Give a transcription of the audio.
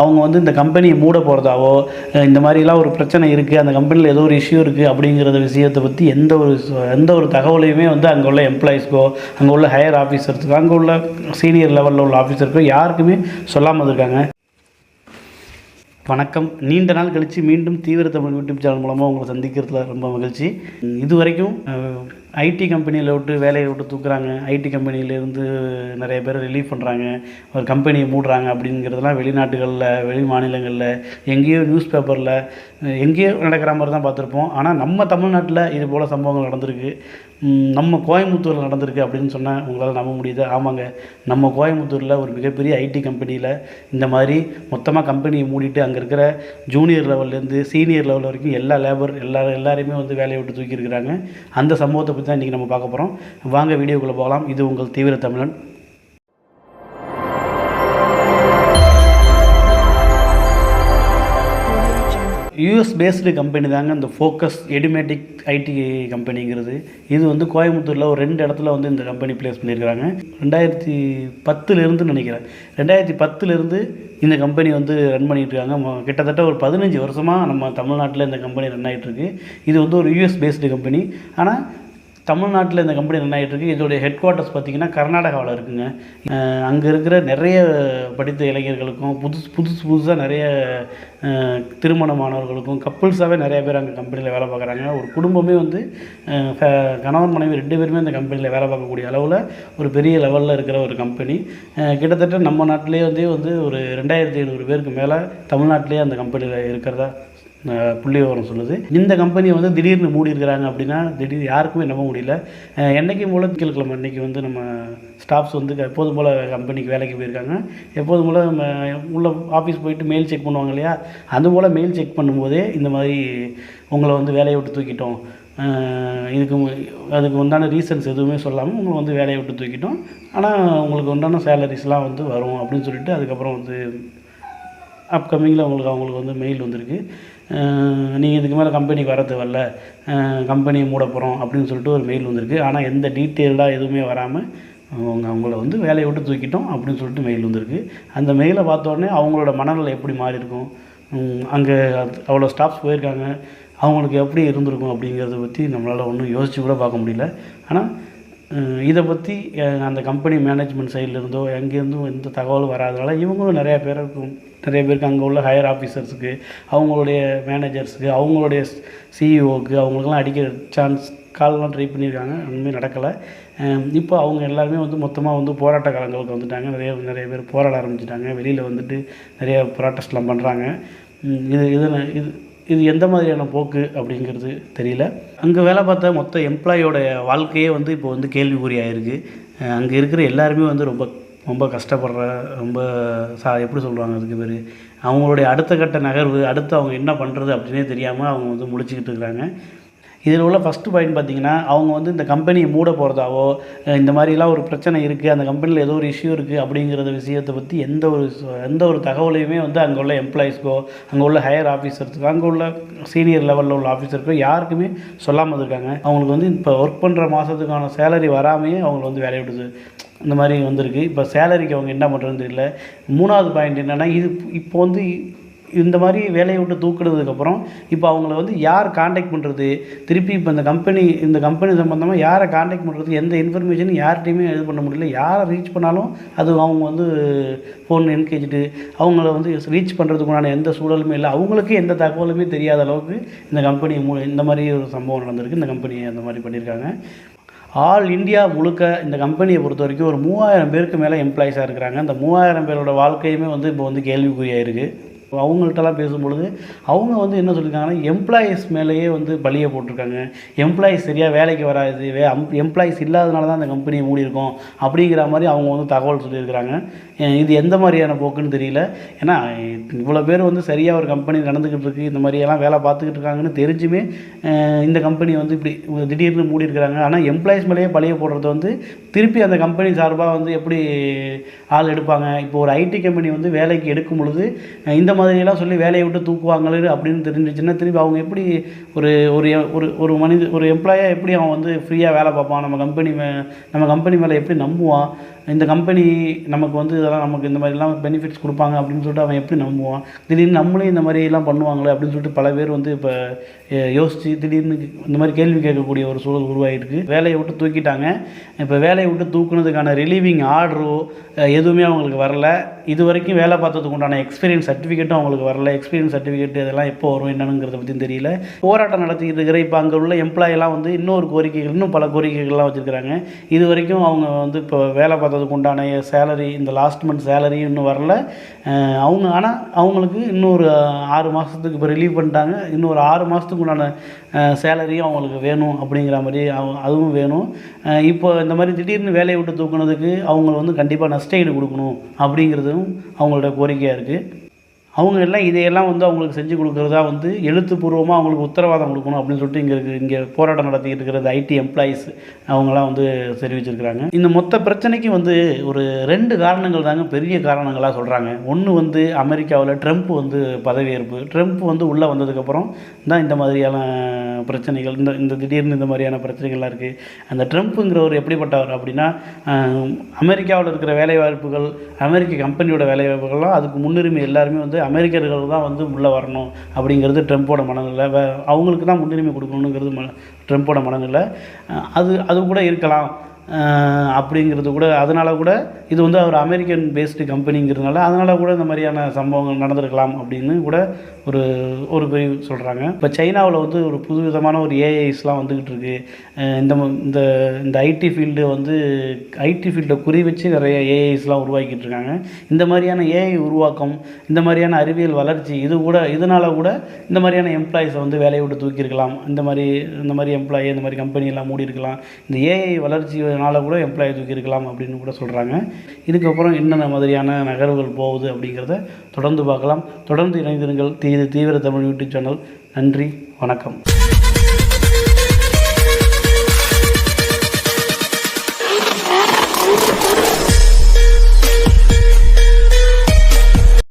அவங்க வந்து இந்த கம்பெனியை மூட போகிறதாவோ இந்த மாதிரிலாம் ஒரு பிரச்சனை இருக்குது, அந்த கம்பெனியில் ஏதோ ஒரு இஷ்யூ இருக்குது அப்படிங்கிற விஷயத்தை பற்றி எந்த ஒரு தகவலையுமே வந்து அங்கே உள்ள எம்ப்ளாயிஸ்க்கோ, அங்கே உள்ள ஹையர் ஆஃபீஸர்ஸுக்கோ, அங்கே உள்ள சீனியர் லெவலில் உள்ள ஆஃபீஸருக்கோ யாருக்குமே சொல்லாமல் இருக்காங்க. வணக்கம். நீண்ட நாள் கழித்து மீண்டும் தீவிர தமிழ் யூடியூப் சேனல் மூலமாக உங்களை சந்திக்கிறதுல ரொம்ப மகிழ்ச்சி. இது வரைக்கும் ஐடி கம்பெனியில் விட்டு வேலையை விட்டு தூக்குறாங்க, ஐடி கம்பெனியிலேருந்து நிறைய பேர் ரிலீவ் பண்ணுறாங்க, ஒரு கம்பெனியை மூடுறாங்க அப்படிங்கிறதுலாம் வெளிநாட்டுகளில், வெளி மாநிலங்களில், எங்கேயோ நியூஸ் பேப்பரில் எங்கேயோ நடக்கிற மாதிரி தான் பார்த்துருப்போம். ஆனால் நம்ம தமிழ்நாட்டில் இது போல் சம்பவங்கள் நடந்திருக்கு. நம்ம கோயம்புத்தூரில் நடந்திருக்கு அப்படின்னு சொன்னால் உங்களால் நம்ப முடியுது. ஆமாங்க, நம்ம கோயம்புத்தூரில் ஒரு மிகப்பெரிய ஐடி கம்பெனியில் இந்த மாதிரி மொத்தமாக கம்பெனியை மூடிட்டு அங்கே இருக்கிற ஜூனியர் லெவல்லேருந்து சீனியர் லெவல் வரைக்கும் எல்லா லேபர் எல்லாரையுமே வந்து வேலையை விட்டு தூக்கியிருக்கிறாங்க. அந்த சம்பவத்தை பற்றி தான் இன்றைக்கி நம்ம பார்க்க போகிறோம். வாங்க வீடியோக்குள்ளே போகலாம். இது உங்கள் தீவிர தமிழன். யூஎஸ் பேஸ்டு கம்பெனி தாங்க இந்த ஃபோக்கஸ் எடுமேட்டிக் ஐடி கம்பெனிங்கிறது. இது வந்து கோயம்புத்தூரில் ஒரு 2 இடத்துல வந்து இந்த கம்பெனி ப்ளேஸ் பண்ணியிருக்கிறாங்க. 2010 நினைக்கிறேன். 2010 இந்த கம்பெனி வந்து ரன் பண்ணிகிட்ருக்காங்க. கிட்டத்தட்ட ஒரு 15 வருஷமாக நம்ம தமிழ்நாட்டில் இந்த கம்பெனி ரன் ஆகிட்டுருக்கு. இது வந்து ஒரு யூஎஸ் பேஸ்டு கம்பெனி. ஆனால் தமிழ்நாட்டில் இந்த கம்பெனி ரன் ஆகிட்டுருக்கு. இதோடைய ஹெட் குவார்ட்டர்ஸ் பார்த்திங்கன்னா கர்நாடகாவில் இருக்குங்க. அங்கே இருக்கிற நிறைய படித்த இளைஞர்களுக்கும் புதுசாக நிறைய திருமணமானவர்களுக்கும் கப்புள்ஸாகவே நிறைய பேர் அங்கே கம்பெனியில் வேலை பார்க்குறாங்க. ஒரு குடும்பமே வந்து கணவன் மனைவி 2 பேருமே அந்த கம்பெனியில் வேலை பார்க்கக்கூடிய அளவில் ஒரு பெரிய லெவலில் இருக்கிற ஒரு கம்பெனி. கிட்டத்தட்ட நம்ம நாட்டிலே வந்து ஒரு 2700 பேருக்கு மேலே தமிழ்நாட்டிலே அந்த கம்பெனியில் இருக்கிறதா புள்ளி விவரம் சொல்லுது. இந்த கம்பெனியை வந்து திடீர்னு மூடி இருக்கிறாங்க அப்படின்னா யாருக்குமே நம்ப முடியல. என்றைக்கும் போல் திங்கட்கிழமை அன்றைக்கி வந்து நம்ம ஸ்டாஃப்ஸ் வந்து எப்போதும் போல் கம்பெனிக்கு வேலைக்கு போயிருக்காங்க. எப்போதும் போல் நம்ம உள்ள ஆஃபீஸ் போயிட்டு மெயில் செக் பண்ணுவாங்க இல்லையா, அதுபோல் மெயில் செக் பண்ணும்போதே இந்த மாதிரி உங்களை வந்து வேலையை விட்டு தூக்கிட்டோம், அதுக்கு உண்டான ரீசன்ஸ் எதுவுமே சொல்லாமல் உங்களை வந்து வேலையை விட்டு தூக்கிட்டோம், ஆனால் உங்களுக்கு உண்டான சேலரிஸ்லாம் வந்து வரும் அப்படின்னு சொல்லிட்டு அதுக்கப்புறம் வந்து அப்கமிங்கில் அவங்களுக்கு வந்து மெயில் வந்திருக்கு. நீங்கள் இதுக்கு மேலே கம்பெனிக்கு வர தேவையில்ல, கம்பெனியை மூட போகிறோம் அப்படின்னு சொல்லிட்டு ஒரு மெயில் வந்திருக்கு. ஆனால் எந்த டீட்டெயிலாக எதுவுமே வராமல் அவங்கள வந்து வேலையை விட்டு தூக்கிட்டோம் அப்படின்னு சொல்லிட்டு மெயில் வந்திருக்கு. அந்த மெயிலை பார்த்தோடனே அவங்களோட மனநிலை எப்படி மாறி இருக்கும், அங்கே அவ்வளோ ஸ்டாஃப்ஸ் போயிருக்காங்க, அவங்களுக்கு எப்படி இருந்திருக்கும் அப்படிங்கிறத பற்றி நம்மளால் ஒன்றும் யோசித்து கூட பார்க்க முடியல. ஆனால் இதை பற்றி அந்த கம்பெனி மேனேஜ்மெண்ட் சைட்லேருந்தோ எங்கேருந்தும் எந்த தகவலும் வராதனால இவங்களும் நிறைய பேருக்கு அங்கே உள்ள ஹையர் ஆஃபீஸர்ஸுக்கு, அவங்களுடைய மேனேஜர்ஸுக்கு, அவங்களுடைய சிஇஓக்கு அவங்களுக்கெல்லாம் அடிக்கிற கால்லாம் ட்ரை பண்ணியிருக்காங்க. ஒன்றுமே நடக்கலை. இப்போ அவங்க எல்லாருமே வந்து மொத்தமாக வந்து போராட்ட காலங்களுக்கு வந்துட்டாங்க. நிறைய பேர் போராட ஆரம்பிச்சிட்டாங்க. வெளியில் வந்துட்டு நிறைய ப்ராட்டஸ்ட்லாம் பண்ணுறாங்க. இது எந்த மாதிரியான போக்கு அப்படிங்கிறது தெரியல. அங்கே வேலை பார்த்த மொத்த எம்ப்ளாயோட வாழ்க்கையே வந்து இப்போ வந்து கேள்விக்குறியாயிருக்கு. அங்கே இருக்கிற எல்லாருமே வந்து ரொம்ப கஷ்டப்படுற, எப்படி சொல்லுவாங்க அதுக்கு பேர், அவங்களுடைய அடுத்த கட்ட நகர்வு, அடுத்து அவங்க என்ன பண்ணுறது அப்படின்னே தெரியாமல் அவங்க வந்து முழிச்சிக்கிட்டு இருக்கிறாங்க. இதில் உள்ள ஃபஸ்ட்டு பாயிண்ட் பார்த்திங்கன்னா, அவங்க வந்து இந்த கம்பெனியை மூட போகிறதாவோ இந்த மாதிரிலாம் ஒரு பிரச்சனை இருக்குது, அந்த கம்பெனியில் ஏதோ ஒரு இஷ்யூ இருக்குது அப்படிங்கிற விஷயத்தை பற்றி எந்த ஒரு தகவலையுமே வந்து அங்கே உள்ள எம்ப்ளாயிஸ்க்கோ, அங்கே உள்ள ஹையர் ஆஃபீஸர்ஸுக்கோ, அங்கே உள்ள சீனியர் லெவலில் உள்ள ஆஃபீஸருக்கோ யாருக்குமே சொல்லாமல் இருக்காங்க. அவங்களுக்கு வந்து இப்போ ஒர்க் பண்ணுற மாதத்துக்கான சேலரி வராமையே அவங்களை வந்து வேலையை விடுது. இந்த மாதிரி வந்திருக்கு. இப்போ சேலரிக்கு அவங்க என்ன பண்ணுறதுன்னு தெரியல. 3வது பாயிண்ட் என்னென்னா, இப்போ வந்து இந்த மாதிரி வேலையை விட்டு தூக்குனதுக்கப்புறம் இப்போ அவங்கள வந்து யார் காண்டாக்ட் பண்ணுறது, திருப்பி இப்போ இந்த கம்பெனி சம்மந்தமாக யாரை காண்டாக்ட் பண்ணுறது, எந்த இன்ஃபர்மேஷனும் யார்கிட்டையுமே இது பண்ண முடியல. யாரை ரீச் பண்ணாலும் அது அவங்க வந்து ஃபோன் என்கேஜ்டு, அவங்கள வந்து ரீச் பண்ணுறதுக்குண்டான எந்த சூழலுமே இல்லை. அவங்களுக்கு எந்த தகவலுமே தெரியாத அளவுக்கு இந்த மாதிரி ஒரு சம்பவம் நடந்திருக்கு. இந்த கம்பெனியை அந்த மாதிரி பண்ணியிருக்காங்க. ஆல் இந்தியா முழுக்க இந்த கம்பெனியை பொறுத்த வரைக்கும் ஒரு 3000 பேருக்கு மேலே எம்ப்ளாயிஸாக இருக்கிறாங்க. அந்த 3000 பேரோட வாழ்க்கையுமே வந்து இப்போ வந்து கேள்விக்குறியாக இருக்குது. அவங்கள்ட்டலாம் பேசும்பொழுது அவங்க வந்து என்ன சொல்லியிருக்காங்கன்னா, எம்ப்ளாயீஸ் மேலேயே வந்து பழியை போட்டிருக்காங்க. எம்ப்ளாயீஸ் சரியாக வேலைக்கு வராது, எம்ப்ளாயீஸ் இல்லாதனால தான் அந்த கம்பெனியை மூடியிருக்கோம் அப்படிங்கிற மாதிரி அவங்க வந்து தகவல் சொல்லியிருக்கிறாங்க. இது எந்த மாதிரியான போக்குன்னு தெரியல. ஏன்னா இவ்வளோ பேர் வந்து சரியாக ஒரு கம்பெனி நடந்துக்கிட்டு இருக்குது, இந்த மாதிரியெல்லாம் வேலை பார்த்துக்கிட்டு இருக்காங்கன்னு தெரிஞ்சுமே இந்த கம்பெனி வந்து இப்படி திடீர்னு மூடியிருக்கிறாங்க. ஆனால் எம்ப்ளாயீஸ் மேலேயே பழியை போடுறது வந்து திருப்பி அந்த கம்பெனி சார்பாக வந்து எப்படி ஆள் எடுப்பாங்க. இப்போ ஒரு ஐடி கம்பெனி வந்து வேலைக்கு எடுக்கும் பொழுது இந்த மாதிரியெல்லாம் சொல்லி வேலையை விட்டு தூக்குவாங்களே அப்படின்னு தெரிஞ்சிச்சுன்னா திருப்பி அவங்க எப்படி ஒரு எம்ப்ளாயாக எப்படி அவன் வந்து ஃப்ரீயாக வேலை பார்ப்பான், நம்ம கம்பெனி மேலே எப்படி நம்புவான். இந்த கம்பெனி நமக்கு வந்து இதெல்லாம் நமக்கு இந்த மாதிரிலாம் பெனிஃபிட்ஸ் கொடுப்பாங்க அப்படின்னு சொல்லிட்டு அவன் எப்படி நம்புவான்? திடீர்னு நம்மளே இந்த மாதிரிலாம் பண்ணுவாங்களே அப்படின்னு சொல்லிட்டு பல பேர் வந்து இப்போ யோசித்து திடீர்னு இந்த மாதிரி கேள்வி கேட்கக்கூடிய ஒரு சூழல் உருவாகிருக்கு. வேலையை விட்டு தூக்கிட்டாங்க. இப்போ வேலையை விட்டு தூக்குனதுக்கான ரிலீவிங் ஆர்டரோ எதுவுமே அவங்களுக்கு வரல. இது வரைக்கும் வேலை பார்த்ததுக்கு உண்டான எக்ஸ்பீரியன்ஸ் சர்டிஃபிகேட்டும் அவங்களுக்கு வரல. எக்ஸ்பீரியன்ஸ் சர்டிஃபிகேட் இதெல்லாம் எப்போ வரும் என்னங்கிறத பற்றியும் தெரியல. போராட்டம் நடத்திக்கிட்டு இருக்கிற இப்போ அங்கே உள்ள எம்ப்ளாயெல்லாம் வந்து இன்னும் பல கோரிக்கைகள்லாம் வச்சுருக்கிறாங்க. இது வரைக்கும் அவங்க வந்து இப்போ வேலை பார்த்ததுக்கு உண்டான சேலரி, இந்த லாஸ்ட் மந்த் சேலரி இன்னும் வரல. ஆனால் அவங்களுக்கு இன்னொரு 6 மாதத்துக்கு இப்போ ரிலீவ் பண்ணிட்டாங்க. இன்னொரு 6 மாதத்துக்கு உண்டான சேலரியும் அவங்களுக்கு வேணும் அப்படிங்கிற மாதிரி அதுவும் வேணும். இப்போ இந்த மாதிரி திடீர்னு வேலையை விட்டு தூக்குனதுக்கு அவங்க வந்து கண்டிப்பாக நஷ்ட ஈடு கொடுக்கணும் அப்படிங்கிறதும் அவங்களோட கோரிக்கையாக இருக்குது. அவங்க எல்லாம் இதையெல்லாம் வந்து அவங்களுக்கு செஞ்சு கொடுக்குறதா வந்து எழுத்துப்பூர்வமாக அவங்களுக்கு உத்தரவாதம் கொடுக்கணும் அப்படின்னு சொல்லிட்டு இங்கே போராட்டம் நடத்திக்கிட்டு இருக்கிற ஐடி எம்ப்ளாயீஸ் அவங்களாம் வந்து தெரிவிச்சிருக்கிறாங்க. இந்த மொத்த பிரச்சனைக்கு வந்து ஒரு 2 காரணங்கள் தாங்க பெரிய காரணங்களாக சொல்கிறாங்க. ஒன்று வந்து அமெரிக்காவில் ட்ரம்ப் வந்து பதவியேற்பு. ட்ரம்ப் வந்து உள்ளே வந்ததுக்கப்புறம் தான் இந்த மாதிரியான பிரச்சனைகள், இந்த திடீர்னு இந்த மாதிரியான பிரச்சனைகள்லாம் இருக்குது. அந்த ட்ரம்ப்புங்கிறவர் எப்படிப்பட்டவர் அப்படின்னா, அமெரிக்காவில் இருக்கிற வேலைவாய்ப்புகள், அமெரிக்க கம்பெனியோட வேலைவாய்ப்புகள்லாம் அதுக்கு முன்னுரிமை எல்லாருமே வந்து அமெரிக்கர்கள் தான் வந்து உள்ளே வரணும் அப்படிங்கிறது ட்ரம்ப்போட மனநிலை. அவங்களுக்கு தான் முன்னுரிமை கொடுக்கணுங்கிறது ட்ரம்ப்போட மனநிலை. அது கூட இருக்கலாம் அப்படிங்கிறது கூட. அதனால் கூட இது வந்து ஒரு அமெரிக்கன் பேஸ்டு கம்பெனிங்கிறதுனால அதனால் கூட இந்த மாதிரியான சம்பவங்கள் நடந்திருக்கலாம் அப்படின்னு கூட ஒரு பிரிவு சொல்கிறாங்க. இப்போ சைனாவில் வந்து ஒரு புதுவிதமான ஒரு ஏஐஸ்லாம் வந்துக்கிட்டு இருக்குது. இந்த ஐடி ஃபீல்டு வந்து ஐடி ஃபீல்டை குறி வச்சு நிறைய ஏஐஸ்லாம் உருவாக்கிட்டு இருக்காங்க. இந்த மாதிரியான ஏஐ உருவாக்கம், இந்த மாதிரியான அறிவியல் வளர்ச்சி இதனால் கூட இந்த மாதிரியான எம்ப்ளாயிஸை வந்து வேலையை விட்டு தூக்கியிருக்கலாம். இந்த மாதிரி எம்ப்ளாயி இந்த மாதிரி கம்பெனியெல்லாம் மூடி இருக்கலாம். இந்த ஏஐ வளர்ச்சினால கூட எம்ப்ளாயி தூக்கியிருக்கலாம் அப்படின்னு கூட சொல்கிறாங்க. இதுக்கப்புறம் என்னென்ன மாதிரியான நகர்வுகள் போகுது அப்படிங்கிறத தொடர்ந்து பார்க்கலாம். தொடர்ந்து இணைந்திருங்கள். தீவிர தமிழ் யூடியூப் சேனல். நன்றி, வணக்கம்.